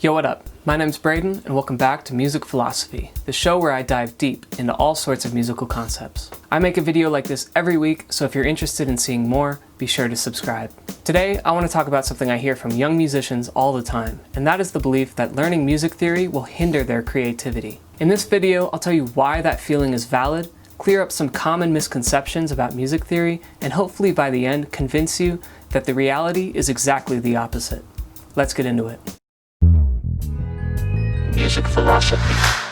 Yo, what up? My name's Braden, and welcome back to Music Philosophy, the show where I dive deep into all sorts of musical concepts. I make a video like this every week, so if you're interested in seeing more, be sure to subscribe. Today, I want to talk about something I hear from young musicians all the time, and that is the belief that learning music theory will hinder their creativity. In this video, I'll tell you why that feeling is valid, clear up some common misconceptions about music theory, and hopefully by the end convince you that the reality is exactly the opposite. Let's get into it. Music philosophy.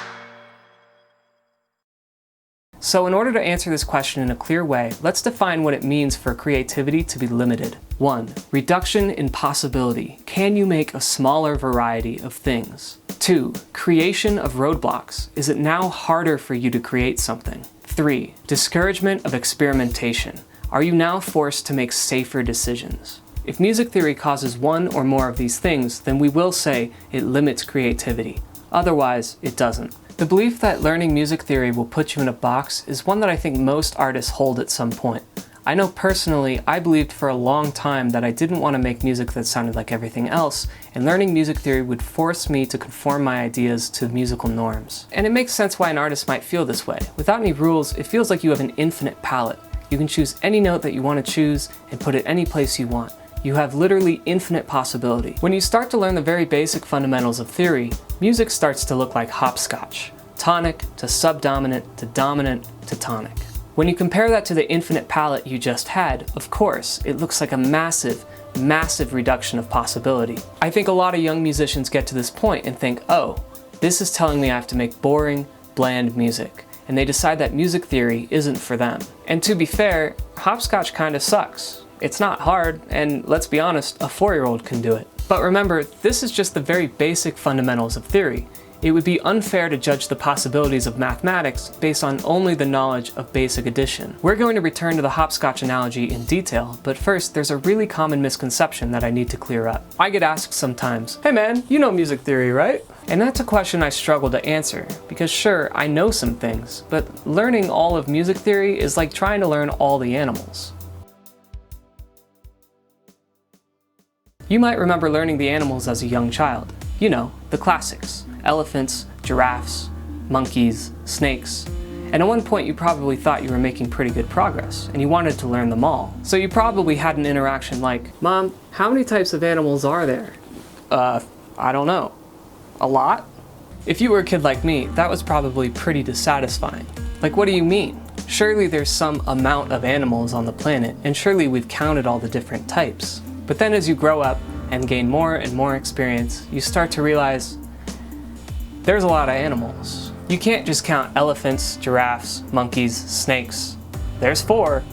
So in order to answer this question in a clear way, let's define what it means for creativity to be limited. 1. Reduction in possibility. Can you make a smaller variety of things? 2. Creation of roadblocks. Is it now harder for you to create something? 3. Discouragement of experimentation. Are you now forced to make safer decisions? If music theory causes one or more of these things, then we will say it limits creativity. Otherwise, it doesn't. The belief that learning music theory will put you in a box is one that I think most artists hold at some point. I know personally, I believed for a long time that I didn't want to make music that sounded like everything else, and learning music theory would force me to conform my ideas to musical norms. And it makes sense why an artist might feel this way. Without any rules, it feels like you have an infinite palette. You can choose any note that you want to choose and put it any place you want. You have literally infinite possibility. When you start to learn the very basic fundamentals of theory, music starts to look like hopscotch. Tonic to subdominant to dominant to tonic. When you compare that to the infinite palette you just had, of course, it looks like a massive, massive reduction of possibility. I think a lot of young musicians get to this point and think, oh, this is telling me I have to make boring, bland music. And they decide that music theory isn't for them. And to be fair, hopscotch kind of sucks. It's not hard, and let's be honest, a 4-year-old can do it. But remember, this is just the very basic fundamentals of theory. It would be unfair to judge the possibilities of mathematics based on only the knowledge of basic addition. We're going to return to the hopscotch analogy in detail, but first, there's a really common misconception that I need to clear up. I get asked sometimes, hey man, you know music theory, right? And that's a question I struggle to answer, because sure, I know some things, but learning all of music theory is like trying to learn all the animals. You might remember learning the animals as a young child. You know, the classics. Elephants, giraffes, monkeys, snakes. And at one point you probably thought you were making pretty good progress, and you wanted to learn them all. So you probably had an interaction like, Mom, how many types of animals are there? I don't know. A lot? If you were a kid like me, that was probably pretty dissatisfying. Like, what do you mean? Surely there's some amount of animals on the planet, and surely we've counted all the different types. But then as you grow up and gain more and more experience, you start to realize there's a lot of animals. You can't just count elephants, giraffes, monkeys, snakes. There's 4.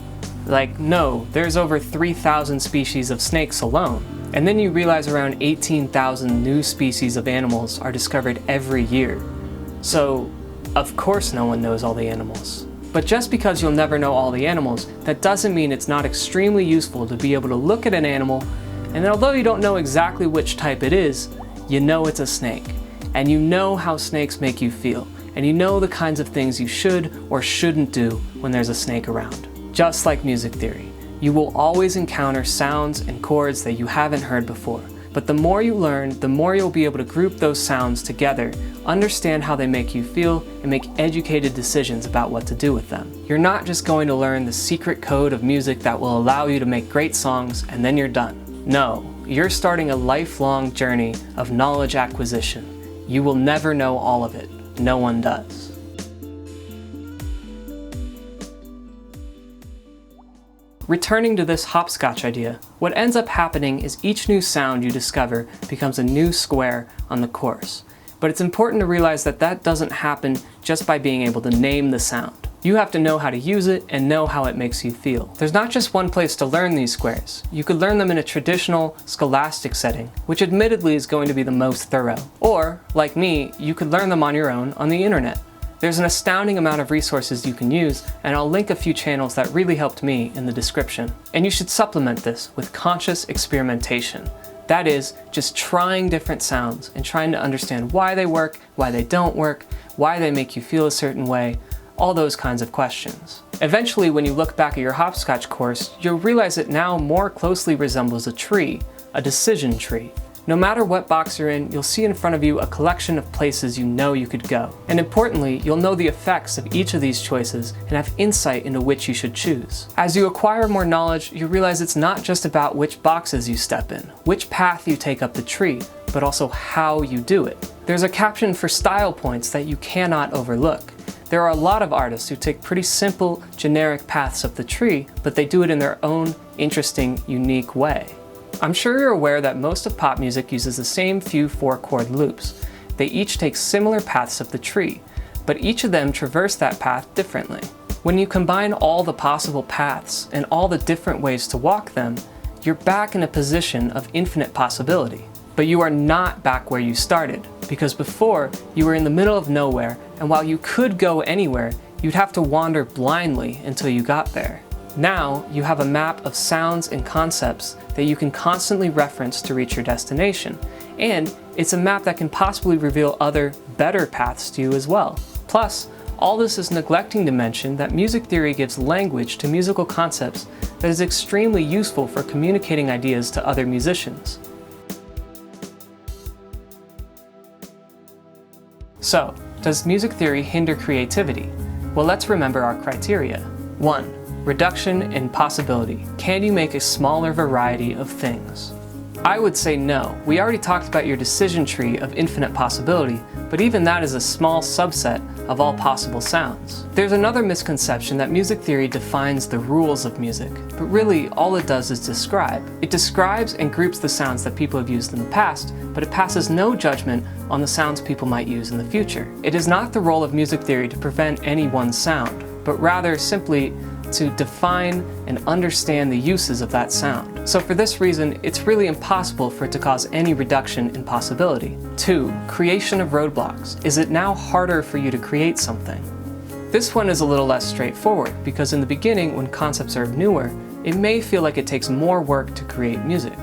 Like, no, there's over 3,000 species of snakes alone. And then you realize around 18,000 new species of animals are discovered every year. So, of course no one knows all the animals. But just because you'll never know all the animals, that doesn't mean it's not extremely useful to be able to look at an animal, and although you don't know exactly which type it is, you know it's a snake. And you know how snakes make you feel, and you know the kinds of things you should or shouldn't do when there's a snake around. Just like music theory, you will always encounter sounds and chords that you haven't heard before. But the more you learn, the more you'll be able to group those sounds together, understand how they make you feel, and make educated decisions about what to do with them. You're not just going to learn the secret code of music that will allow you to make great songs and then you're done. No, you're starting a lifelong journey of knowledge acquisition. You will never know all of it. No one does. Returning to this hopscotch idea, what ends up happening is each new sound you discover becomes a new square on the course. But it's important to realize that that doesn't happen just by being able to name the sound. You have to know how to use it and know how it makes you feel. There's not just one place to learn these squares. You could learn them in a traditional, scholastic setting, which admittedly is going to be the most thorough. Or, like me, you could learn them on your own on the internet. There's an astounding amount of resources you can use, and I'll link a few channels that really helped me in the description. And you should supplement this with conscious experimentation. That is, just trying different sounds and trying to understand why they work, why they don't work, why they make you feel a certain way, all those kinds of questions. Eventually, when you look back at your hopscotch course, you'll realize it now more closely resembles a tree, a decision tree. No matter what box you're in, you'll see in front of you a collection of places you know you could go. And importantly, you'll know the effects of each of these choices and have insight into which you should choose. As you acquire more knowledge, you realize it's not just about which boxes you step in, which path you take up the tree, but also how you do it. There's a caption for style points that you cannot overlook. There are a lot of artists who take pretty simple, generic paths up the tree, but they do it in their own interesting, unique way. I'm sure you're aware that most of pop music uses the same few 4-chord loops. They each take similar paths up the tree, but each of them traverse that path differently. When you combine all the possible paths and all the different ways to walk them, you're back in a position of infinite possibility. But you are not back where you started, because before you were in the middle of nowhere, and while you could go anywhere, you'd have to wander blindly until you got there. Now you have a map of sounds and concepts that you can constantly reference to reach your destination, and it's a map that can possibly reveal other, better paths to you as well. Plus, all this is neglecting to mention that music theory gives language to musical concepts that is extremely useful for communicating ideas to other musicians. So, does music theory hinder creativity? Well, let's remember our criteria. 1. Reduction in possibility. Can you make a smaller variety of things? I would say no. We already talked about your decision tree of infinite possibility, but even that is a small subset of all possible sounds. There's another misconception that music theory defines the rules of music, but really all it does is describe. It describes and groups the sounds that people have used in the past, but it passes no judgment on the sounds people might use in the future. It is not the role of music theory to prevent any one sound, but rather simply to define and understand the uses of that sound. So for this reason, it's really impossible for it to cause any reduction in possibility. 2. Creation of roadblocks. Is it now harder for you to create something? This one is a little less straightforward, because in the beginning, when concepts are newer, it may feel like it takes more work to create music.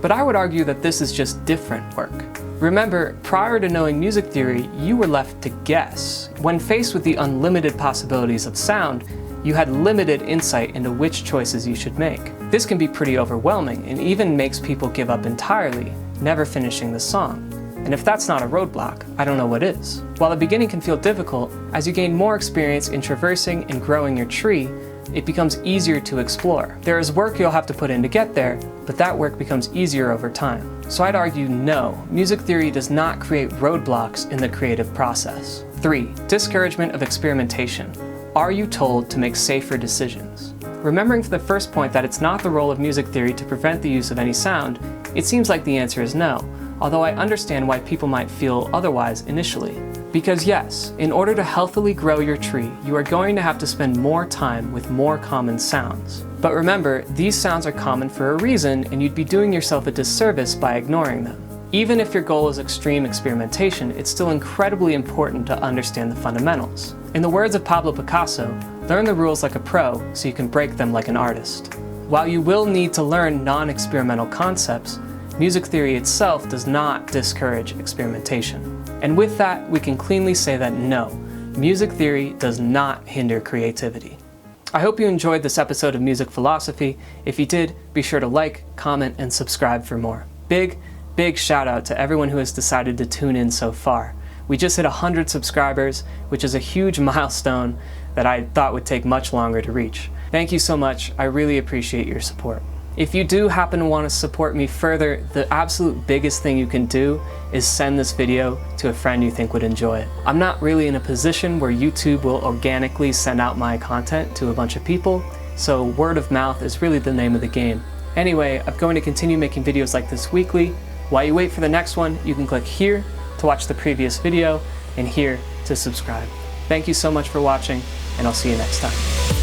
But I would argue that this is just different work. Remember, prior to knowing music theory, you were left to guess. When faced with the unlimited possibilities of sound, you had limited insight into which choices you should make. This can be pretty overwhelming and even makes people give up entirely, never finishing the song. And if that's not a roadblock, I don't know what is. While the beginning can feel difficult, as you gain more experience in traversing and growing your tree, it becomes easier to explore. There is work you'll have to put in to get there, but that work becomes easier over time. So I'd argue no, music theory does not create roadblocks in the creative process. 3. Discouragement of experimentation. Are you told to make safer decisions? Remembering for the first point that it's not the role of music theory to prevent the use of any sound, it seems like the answer is no, although I understand why people might feel otherwise initially. Because yes, in order to healthily grow your tree, you are going to have to spend more time with more common sounds. But remember, these sounds are common for a reason, and you'd be doing yourself a disservice by ignoring them. Even if your goal is extreme experimentation, it's still incredibly important to understand the fundamentals. In the words of Pablo Picasso, learn the rules like a pro so you can break them like an artist. While you will need to learn non-experimental concepts, music theory itself does not discourage experimentation. And with that, we can cleanly say that no, music theory does not hinder creativity. I hope you enjoyed this episode of Music Philosophy. If you did, be sure to like, comment, and subscribe for more. Big shout out to everyone who has decided to tune in so far. We just hit 100 subscribers, which is a huge milestone that I thought would take much longer to reach. Thank you so much. I really appreciate your support. If you do happen to want to support me further, the absolute biggest thing you can do is send this video to a friend you think would enjoy it. I'm not really in a position where YouTube will organically send out my content to a bunch of people, so word of mouth is really the name of the game. Anyway, I'm going to continue making videos like this weekly. While you wait for the next one, you can click here to watch the previous video and here to subscribe. Thank you so much for watching, and I'll see you next time.